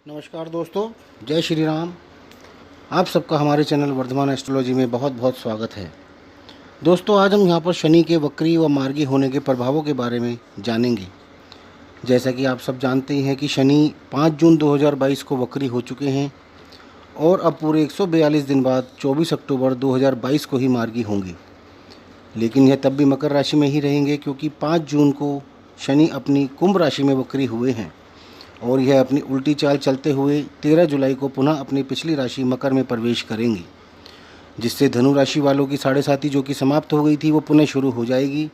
नमस्कार दोस्तों, जय श्री राम। आप सबका हमारे चैनल वर्धमान एस्ट्रोलॉजी में बहुत बहुत स्वागत है। दोस्तों, आज हम यहाँ पर शनि के वक्री व मार्गी होने के प्रभावों के बारे में जानेंगे। जैसा कि आप सब जानते ही हैं कि शनि 5 जून 2022 को वक्री हो चुके हैं और अब पूरे 142 दिन बाद 24 अक्टूबर 2022 को ही मार्गी होंगे। लेकिन यह तब भी मकर राशि में ही रहेंगे, क्योंकि 5 जून को शनि अपनी कुंभ राशि में वक्री हुए हैं और यह अपनी उल्टी चाल चलते हुए 13 जुलाई को पुनः अपनी पिछली राशि मकर में प्रवेश करेंगे, जिससे धनु राशि वालों की साढ़े साती जो कि समाप्त हो गई थी वो पुनः शुरू हो जाएगी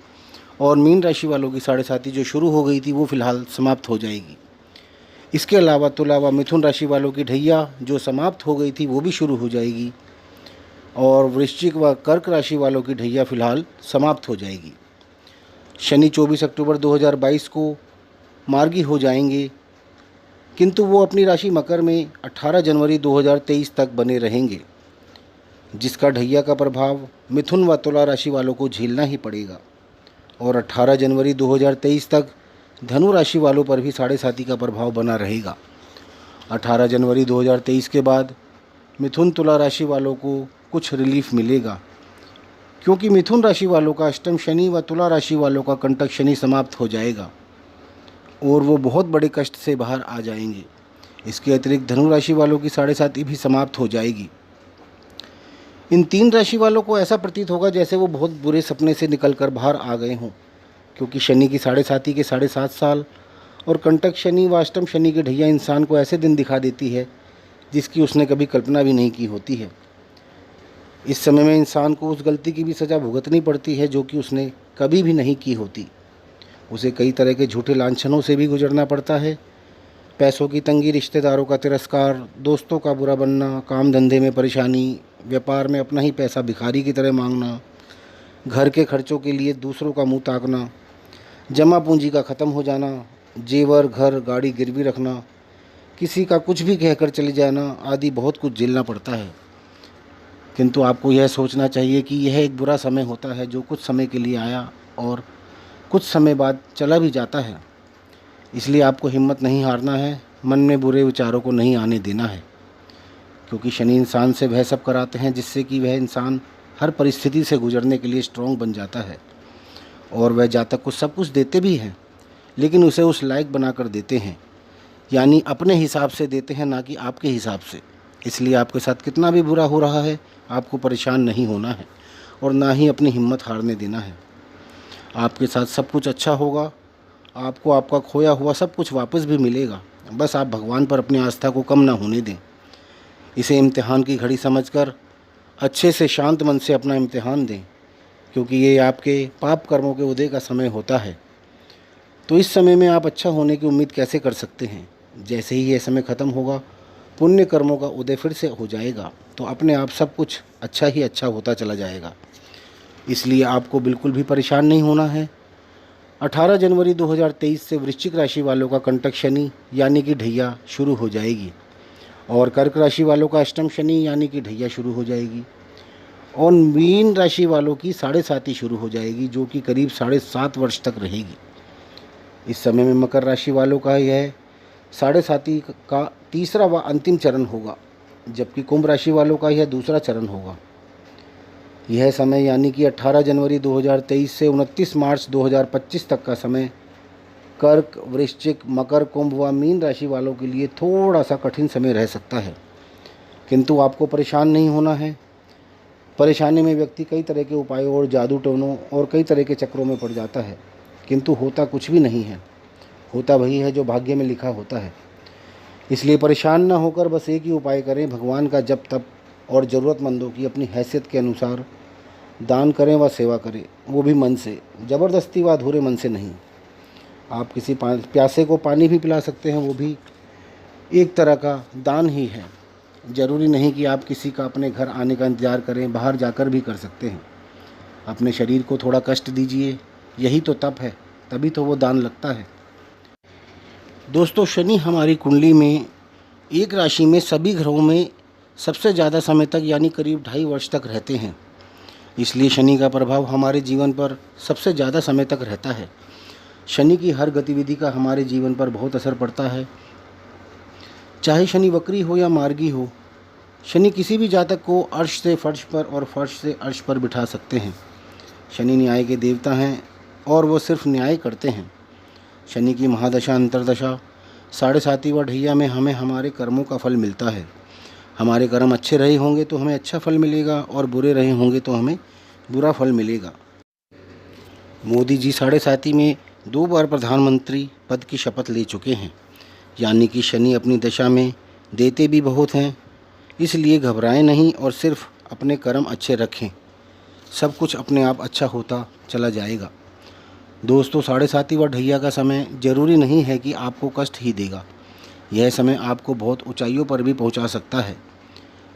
और मीन राशि वालों की साढ़े साती जो शुरू हो गई थी वो फिलहाल समाप्त हो जाएगी। इसके अलावा तुला व मिथुन राशि वालों की ढैया जो समाप्त हो गई थी वो भी शुरू हो जाएगी और वृश्चिक व कर्क राशि वालों की ढैया फिलहाल समाप्त हो जाएगी। शनि 24 अक्टूबर 2022 को मार्गी हो जाएंगे, किंतु वो अपनी राशि मकर में 18 जनवरी 2023 तक बने रहेंगे, जिसका ढैया का प्रभाव मिथुन व तुला राशि वालों को झेलना ही पड़ेगा। और 18 जनवरी 2023 तक धनु राशि वालों पर भी साढ़े साती का प्रभाव बना रहेगा। 18 जनवरी 2023 के बाद मिथुन तुला राशि वालों को कुछ रिलीफ मिलेगा, क्योंकि मिथुन राशि वालों का अष्टम शनि व तुला राशि वालों का कंटक शनि समाप्त हो जाएगा और वो बहुत बड़े कष्ट से बाहर आ जाएंगे। इसके अतिरिक्त धनु राशि वालों की साढ़े साती भी समाप्त हो जाएगी। इन 3 राशि वालों को ऐसा प्रतीत होगा जैसे वो बहुत बुरे सपने से निकलकर बाहर आ गए हों, क्योंकि शनि की साढ़े साती के 7.5 साल और कंटक शनि व अष्टम शनि की ढैया इंसान को ऐसे दिन दिखा देती है जिसकी उसने कभी कल्पना भी नहीं की होती है। इस समय में इंसान को उस गलती की भी सज़ा भुगतनी पड़ती है जो कि उसने कभी भी नहीं की होती। उसे कई तरह के झूठे लांछनों से भी गुजरना पड़ता है। पैसों की तंगी, रिश्तेदारों का तिरस्कार, दोस्तों का बुरा बनना, काम धंधे में परेशानी, व्यापार में अपना ही पैसा भिखारी की तरह मांगना, घर के खर्चों के लिए दूसरों का मुंह ताकना, जमा पूंजी का ख़त्म हो जाना, जेवर, घर, गाड़ी गिरवी रखना, किसी का कुछ भी कहकर चले जाना आदि बहुत कुछ झेलना पड़ता है। किंतु आपको यह सोचना चाहिए कि यह एक बुरा समय होता है जो कुछ समय के लिए आया और कुछ समय बाद चला भी जाता है। इसलिए आपको हिम्मत नहीं हारना है, मन में बुरे विचारों को नहीं आने देना है, क्योंकि शनि इंसान से वह सब कराते हैं जिससे कि वह इंसान हर परिस्थिति से गुजरने के लिए स्ट्रॉन्ग बन जाता है। और वह जातक को सब कुछ देते भी हैं, लेकिन उसे उस लायक बनाकर देते हैं, यानी अपने हिसाब से देते हैं, ना कि आपके हिसाब से। इसलिए आपके साथ कितना भी बुरा हो रहा है आपको परेशान नहीं होना है और ना ही अपनी हिम्मत हारने देना है। आपके साथ सब कुछ अच्छा होगा, आपको आपका खोया हुआ सब कुछ वापस भी मिलेगा। बस आप भगवान पर अपनी आस्था को कम ना होने दें। इसे इम्तिहान की घड़ी समझकर अच्छे से शांत मन से अपना इम्तिहान दें, क्योंकि ये आपके पाप कर्मों के उदय का समय होता है। तो इस समय में आप अच्छा होने की उम्मीद कैसे कर सकते हैं? जैसे ही ये समय ख़त्म होगा, पुण्य कर्मों का उदय फिर से हो जाएगा, तो अपने आप सब कुछ अच्छा ही अच्छा होता चला जाएगा। इसलिए आपको बिल्कुल भी परेशान नहीं होना है। 18 जनवरी 2023 से वृश्चिक राशि वालों का कंटक शनि यानी कि ढैया शुरू हो जाएगी और कर्क राशि वालों का अष्टम शनि यानी कि ढैया शुरू हो जाएगी और मीन राशि वालों की साढ़े साती शुरू हो जाएगी, जो कि करीब 7.5 वर्ष तक रहेगी। इस समय में मकर राशि वालों का यह साढ़े साती का तीसरा व अंतिम चरण होगा, जबकि कुंभ राशि वालों का यह दूसरा चरण होगा। यह समय यानी कि 18 जनवरी 2023 से 29 मार्च 2025 तक का समय कर्क, वृश्चिक, मकर, कुंभ व मीन राशि वालों के लिए थोड़ा सा कठिन समय रह सकता है, किंतु आपको परेशान नहीं होना है। परेशानी में व्यक्ति कई तरह के उपायों और जादू टोनों और कई तरह के चक्रों में पड़ जाता है, किंतु होता कुछ भी नहीं है। होता वही है जो भाग्य में लिखा होता है। इसलिए परेशान न होकर बस एक ही उपाय करें, भगवान का जप तप और ज़रूरतमंदों की अपनी हैसियत के अनुसार दान करें व सेवा करें, वो भी मन से, ज़बरदस्ती व अधूरे मन से नहीं। आप किसी प्यासे को पानी भी पिला सकते हैं, वो भी एक तरह का दान ही है। ज़रूरी नहीं कि आप किसी का अपने घर आने का इंतज़ार करें, बाहर जाकर भी कर सकते हैं। अपने शरीर को थोड़ा कष्ट दीजिए, यही तो तप है, तभी तो वो दान लगता है। दोस्तों, शनि हमारी कुंडली में एक राशि में सभी ग्रहों में सबसे ज़्यादा समय तक यानी करीब 2.5 वर्ष तक रहते हैं। इसलिए शनि का प्रभाव हमारे जीवन पर सबसे ज़्यादा समय तक रहता है। शनि की हर गतिविधि का हमारे जीवन पर बहुत असर पड़ता है। चाहे शनि वक्री हो या मार्गी हो, शनि किसी भी जातक को अर्श से फर्श पर और फर्श से अर्श पर बिठा सकते हैं। शनि न्याय के देवता हैं और वो सिर्फ न्याय करते हैं। शनि की महादशा अंतरदशा 7.5 व ढैया में हमें हमारे कर्मों का फल मिलता है। हमारे कर्म अच्छे रहे होंगे तो हमें अच्छा फल मिलेगा और बुरे रहे होंगे तो हमें बुरा फल मिलेगा। मोदी जी 7.5 में 2 बार प्रधानमंत्री पद की शपथ ले चुके हैं, यानी कि शनि अपनी दशा में देते भी बहुत हैं। इसलिए घबराएं नहीं और सिर्फ अपने कर्म अच्छे रखें, सब कुछ अपने आप अच्छा होता चला जाएगा। दोस्तों, 7.5 व ढैया का समय ज़रूरी नहीं है कि आपको कष्ट ही देगा। यह समय आपको बहुत ऊंचाइयों पर भी पहुंचा सकता है।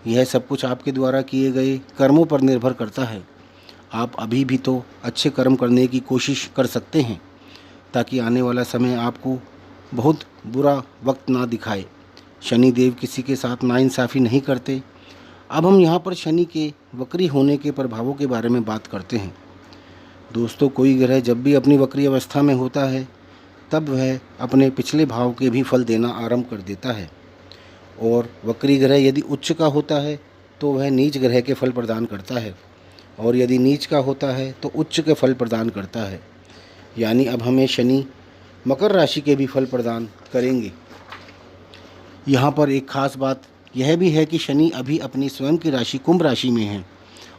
यह सब कुछ आपके द्वारा किए गए कर्मों पर निर्भर करता है। आप अभी भी तो अच्छे कर्म करने की कोशिश कर सकते हैं, ताकि आने वाला समय आपको बहुत बुरा वक्त ना दिखाए। शनि देव किसी के साथ नाइंसाफ़ी नहीं करते। अब हम यहाँ पर शनि के वक्री होने के प्रभावों के बारे में बात करते हैं। दोस्तों, कोई ग्रह जब भी अपनी वक्री अवस्था में होता है तब वह अपने पिछले भाव के भी फल देना आरंभ कर देता है, और वक्री ग्रह यदि उच्च का होता है तो वह नीच ग्रह के फल प्रदान करता है, और यदि नीच का होता है तो उच्च के फल प्रदान करता है। यानी अब हमें शनि मकर राशि के भी फल प्रदान करेंगे। यहाँ पर एक खास बात यह भी है कि शनि अभी अपनी स्वयं की राशि कुंभ राशि में है,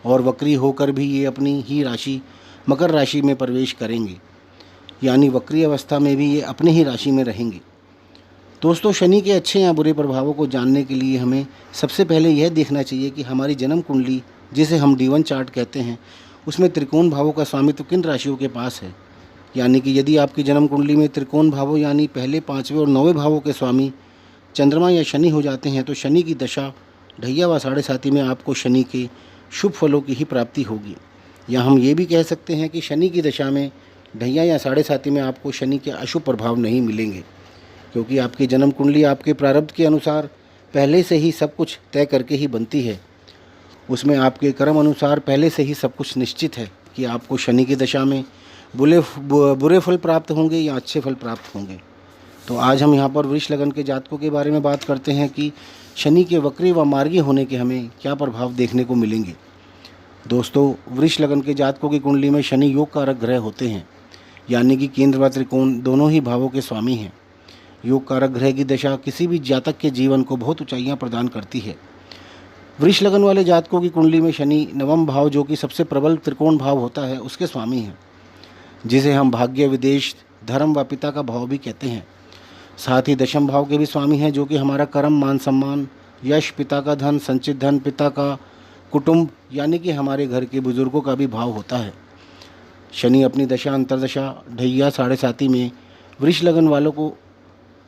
और वक्री होकर भी ये अपनी ही राशि मकर राशि में प्रवेश करेंगे, यानी वक्री अवस्था में भी ये अपनी ही राशि में रहेंगे। दोस्तों, शनि के अच्छे या बुरे प्रभावों को जानने के लिए हमें सबसे पहले यह देखना चाहिए कि हमारी जन्म कुंडली, जिसे हम D1 चार्ट कहते हैं, उसमें त्रिकोण भावों का स्वामित्व किन राशियों के पास है। यानी कि यदि आपकी जन्म कुंडली में त्रिकोण भावों यानी पहले 5वें और 9वें भावों के स्वामी चंद्रमा या शनि हो जाते हैं तो शनि की दशा ढैया व 7.5 में आपको शनि के शुभ फलों की ही प्राप्ति होगी। या हम ये भी कह सकते हैं कि शनि की दशा में ढैया या 7.5 में आपको शनि के अशुभ प्रभाव नहीं मिलेंगे, क्योंकि आपकी जन्म कुंडली आपके प्रारब्ध के अनुसार पहले से ही सब कुछ तय करके ही बनती है। उसमें आपके कर्म अनुसार पहले से ही सब कुछ निश्चित है कि आपको शनि की दशा में बुरे फल प्राप्त होंगे या अच्छे फल प्राप्त होंगे। तो आज हम यहाँ पर वृष लगन के जातकों के बारे में बात करते हैं कि शनि के वक्री व मार्गी होने के हमें क्या प्रभाव देखने को मिलेंगे। दोस्तों, वृष लगन के जातकों की कुंडली में शनि योग कारक ग्रह होते हैं, यानी कि केंद्र व त्रिकोण दोनों ही भावों के स्वामी हैं। योग कारक ग्रह की दशा किसी भी जातक के जीवन को बहुत ऊंचाइयां प्रदान करती है। वृष लगन वाले जातकों की कुंडली में शनि नवम भाव, जो कि सबसे प्रबल त्रिकोण भाव होता है, उसके स्वामी हैं, जिसे हम भाग्य, विदेश, धर्म व पिता का भाव भी कहते हैं। साथ ही दशम भाव के भी स्वामी हैं, जो कि हमारा कर्म, मान सम्मान, यश, पिता का धन, संचित धन, पिता का कुटुंब, यानी कि हमारे घर के बुजुर्गों का भी भाव होता है। शनि अपनी दशा अंतरदशा ढैया 7.5 में वृष लगन वालों को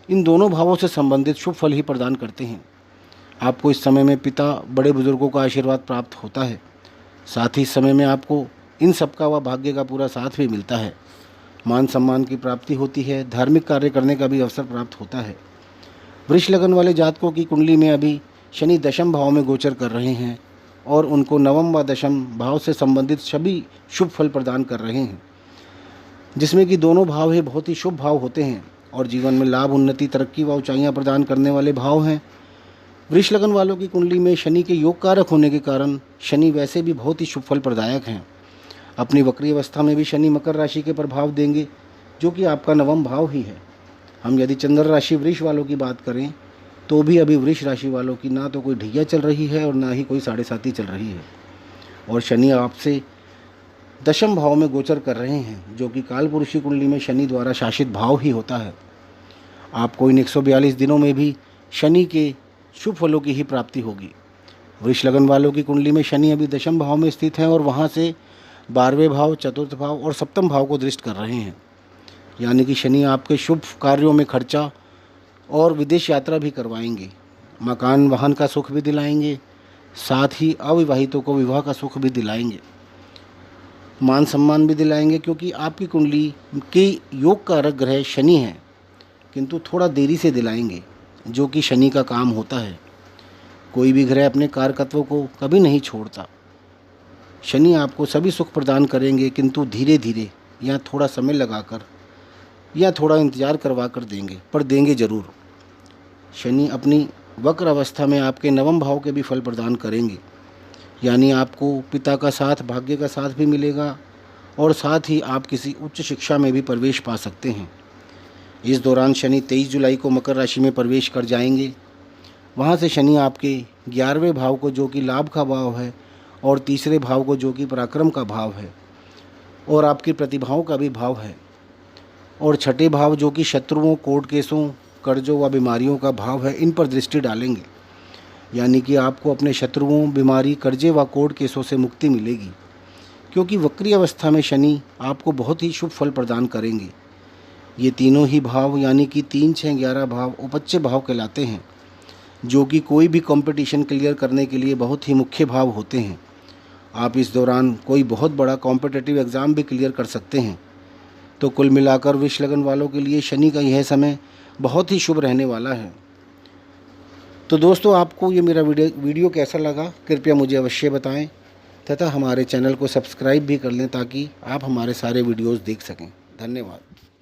इन दोनों भावों से संबंधित शुभ फल ही प्रदान करते हैं। आपको इस समय में पिता, बड़े बुजुर्गों का आशीर्वाद प्राप्त होता है। साथ ही इस समय में आपको इन सबका व भाग्य का पूरा साथ भी मिलता है। मान सम्मान की प्राप्ति होती है, धार्मिक कार्य करने का भी अवसर प्राप्त होता है। वृष लगन वाले जातकों की कुंडली में अभी शनि दशम भाव में गोचर कर रहे हैं और उनको नवम व दशम भाव से संबंधित सभी शुभ फल प्रदान कर रहे हैं, जिसमें कि दोनों भाव ही बहुत ही शुभ भाव होते हैं और जीवन में लाभ, उन्नति, तरक्की व ऊंचाइयां प्रदान करने वाले भाव हैं। वृष लगन वालों की कुंडली में शनि के योग कारक होने के कारण शनि वैसे भी बहुत ही शुभ फल प्रदायक हैं। अपनी वक्री अवस्था में भी शनि मकर राशि के प्रभाव देंगे, जो कि आपका नवम भाव ही है। हम यदि चंद्र राशि वृष वालों की बात करें तो भी अभी वृष राशि वालों की ना तो कोई ढैया चल रही है और ना ही कोई 7.5 चल रही है, और शनि आपसे दशम भाव में गोचर कर रहे हैं, जो कि कालपुरुषी कुंडली में शनि द्वारा शासित भाव ही होता है। आपको इन 142 दिनों में भी शनि के शुभ फलों की ही प्राप्ति होगी। वृष लगन वालों की कुंडली में शनि अभी दशम भाव में स्थित है और वहाँ से 12वें भाव, चतुर्थ भाव और सप्तम भाव को दृष्ट कर रहे हैं, यानी कि शनि आपके शुभ कार्यों में खर्चा और विदेश यात्रा भी करवाएंगे, मकान वाहन का सुख भी दिलाएंगे, साथ ही अविवाहितों को विवाह का सुख भी दिलाएंगे, मान सम्मान भी दिलाएंगे, क्योंकि आपकी कुंडली के योग कारक ग्रह शनि हैं, किंतु थोड़ा देरी से दिलाएंगे, जो कि शनि का काम होता है। कोई भी ग्रह अपने कारकत्वों को कभी नहीं छोड़ता। शनि आपको सभी सुख प्रदान करेंगे, किंतु धीरे धीरे या थोड़ा समय लगाकर या थोड़ा इंतज़ार करवा कर देंगे, पर देंगे ज़रूर। शनि अपनी वक्र अवस्था में आपके नवम भाव के भी फल प्रदान करेंगे, यानी आपको पिता का साथ, भाग्य का साथ भी मिलेगा और साथ ही आप किसी उच्च शिक्षा में भी प्रवेश पा सकते हैं। इस दौरान शनि 23 जुलाई को मकर राशि में प्रवेश कर जाएंगे। वहाँ से शनि आपके 11वें भाव को, जो कि लाभ का भाव है, और तीसरे भाव को, जो कि पराक्रम का भाव है और आपकी प्रतिभाओं का भी भाव है, और छठे भाव, जो कि शत्रुओं, कोर्ट केसों, कर्जों व बीमारियों का भाव है, इन पर दृष्टि डालेंगे। यानी कि आपको अपने शत्रुओं, बीमारी, कर्जे व कोर्ट केसों से मुक्ति मिलेगी, क्योंकि वक्री अवस्था में शनि आपको बहुत ही शुभ फल प्रदान करेंगे। ये तीनों ही भाव यानी कि 3, 6, 11 भाव उपच्य भाव कहलाते हैं, जो कि कोई भी कंपटीशन क्लियर करने के लिए बहुत ही मुख्य भाव होते हैं। आप इस दौरान कोई बहुत बड़ा कॉम्पिटिटिव एग्ज़ाम भी क्लियर कर सकते हैं। तो कुल मिलाकर वृष लगन वालों के लिए शनि का यह समय बहुत ही शुभ रहने वाला है। तो दोस्तों, आपको ये मेरा वीडियो कैसा लगा कृपया मुझे अवश्य बताएं तथा हमारे चैनल को सब्सक्राइब भी कर लें, ताकि आप हमारे सारे वीडियोस देख सकें। धन्यवाद।